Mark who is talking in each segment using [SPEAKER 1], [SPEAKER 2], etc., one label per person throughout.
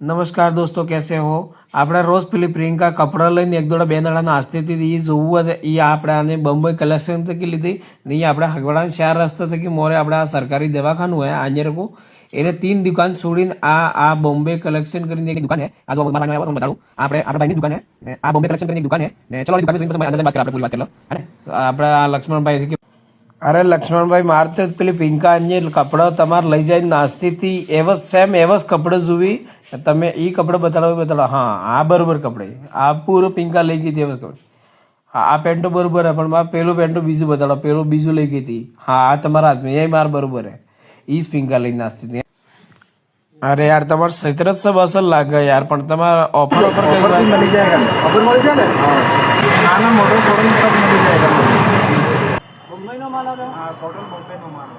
[SPEAKER 1] નમસ્કાર દોસ્તો, कैसे हो? આપણે રોજ પેલી પ્રિયંકા કપડા લઈને એક દોડા બે દાડા નાસ્તી હતી એ જોવું એ આપણે આને બંબઈ કલેક્શન થકી લીધી ને આપણે હગવાડા ચાર રસ્તા થકી મોરે આપણે આ સરકારી દવાખાનું है આજે रखो એને तीन दुकान છોડીને આ બોમ્બે કલેક્શન કરીને એક દુકાન है આ જો મારા નામ બતાડું આપણે ભાઈની દુકાન है ને આ બોમ્બે કલેક્શન કરીને એક દુકાન है ને ચલો દુકાન જોઈને પછી અંદર વાત કરીએ આપણે પૂરી વાત કરી લો અને આપણે આ લક્ષ્મણભાઈ અરે લક્ષ્મણભાઈ મારતે જ પેલી પિંકા અન્ય કપડા તમારે લઈ જાય નાસ્તી થી એવા સેમ એવા જ કપડે જોવી તમે એ કપડે બતાડો હા આ બરોબર કપડે આ પૂરો પિંકા લઈ ગઈ હતી એવા કપડે હા આ પેન્ટો બરોબર હે પણ મારે પેલું પેન્ટો બીજું બતાડો પેલું બીજું લઈ ગઈ હતી હા આ તમારા હાથમાં એ માર બરોબર હે ઈ જ પિંકા લઈ નાસ્તી હતી અરે યાર તમારે સૈત્ર જ सब અસર લાગે યાર પણ તમારા ઓફર
[SPEAKER 2] मिल जाएगा ऑफर मिल जाएगा नाना मोटो फोटो सब मिल जाएगा मुंबई નો માલ આવે હા ટોટલ બોમ્બે નો માલ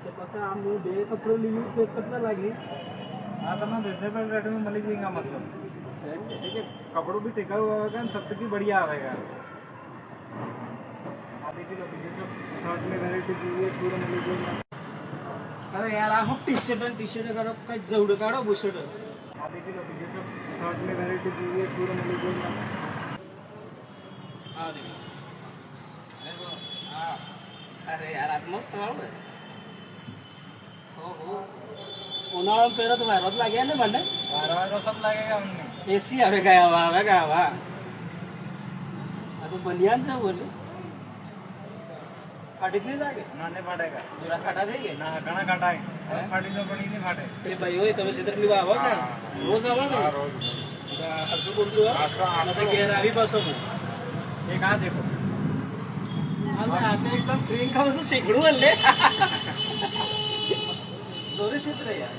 [SPEAKER 2] તો પછી આમ બે કપડો લીધું તો કેટલા લાગી હા તમને रिजनेबल रेट में मिल जाएगा मतलब ठीक है कपड़ों भी टिकाऊ होगा और सब भी बढ़िया आएगा आप देखिए लो ये सब शर्ट में वैरायटी चाहिए पूरा मिल जाएगा अरे यार आ टी-शर्ट करो कई जवड़ काढो बुशर्ट आप देखिए लो ये सब शर्ट में वैरायटी चाहिए पूरा मिल जाएगा आ देखो अरे यार आज मस्त वाળો ओहो उन्हाळा में पहले तो वायरस लग गया ना बंदे वायरस तो सब लगेगा उनमें एसी आवेगा वा अब बनियान से बोले फाटी नहीं जागे ना नहीं फाटेगा पूरा फाटा देंगे ना घना काटा है फाटी तो पड़ी नहीं फाटे ए भाई ओए તમે સિતર પીવા આવો ને રોજ આવો ને રોજ હસુ બોલજો આ તો ઘેર આવી પાછો એક આ દેખો आते एकदम प्रियंका उसको सीखड़ू ले जोरे क्षेत्र यार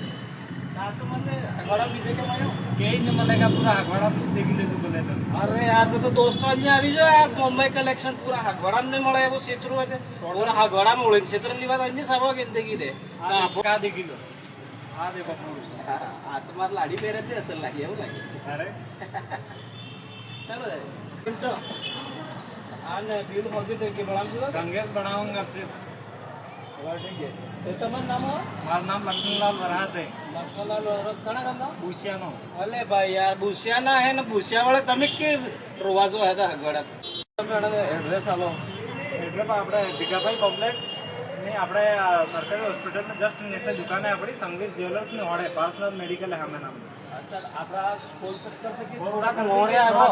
[SPEAKER 2] ना तो मैंने हगवाड़ा पीछे के मायो के ही न मलेगा पूरा हगवाड़ा देखी ले बोले तो अरे यार तो दोस्तों आज આવી જો यार मुंबई कलेक्शन पूरा हगवाड़ा में મળે એવો ક્ષેત્ર હોય છે પૂરા हगवाड़ा में ઓળે ક્ષેત્ર ની વાત અંજી સવા કે દેખી દે કા દેખી લો આ દેખો આ તમાર લાડી પહેરે તે અસલ લાગી એવું લાગે અરે ચલો તો आने बिल हॉस्पिटल के बड़ा दूर गंगेश बनाऊंगा से चलो ठीक है तो तुम्हारा नाम है मारा नाम लक्ष्मणलाल वरात है लक्ष्मणलाल वरात कणा गाम ना बुसियानो अरे भाई यार बुसियाना है ना बुसिया वाले તમે કે રોવાજો है ता हगवाड़ा તમે एड्रेस आलो एड्रेस આપણે ભીખાભાઈ કોમ્પ્લેક્સ ને આપણે સરકારી હોસ્પિટલ में जस्ट नीचे दुकान है अपनी संगीत ज्वेलर्स ने होड़े पासनाथ मेडिकल है हमें नाम अच्छा आपरा बोल सकते थे कि थोड़ा मोरे आवा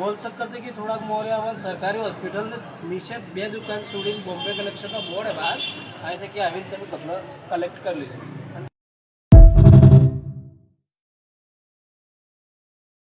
[SPEAKER 2] बोल सकते थे कि थोड़ा मोरे आवा सरकारी हॉस्पिटल में नीचे બે દુકાન છોડીને બોમ્બે કલેક્શન નો બોર્ડ है बाहर आए थे कि आविन તમે કપડા कलेक्ट कर लीजिए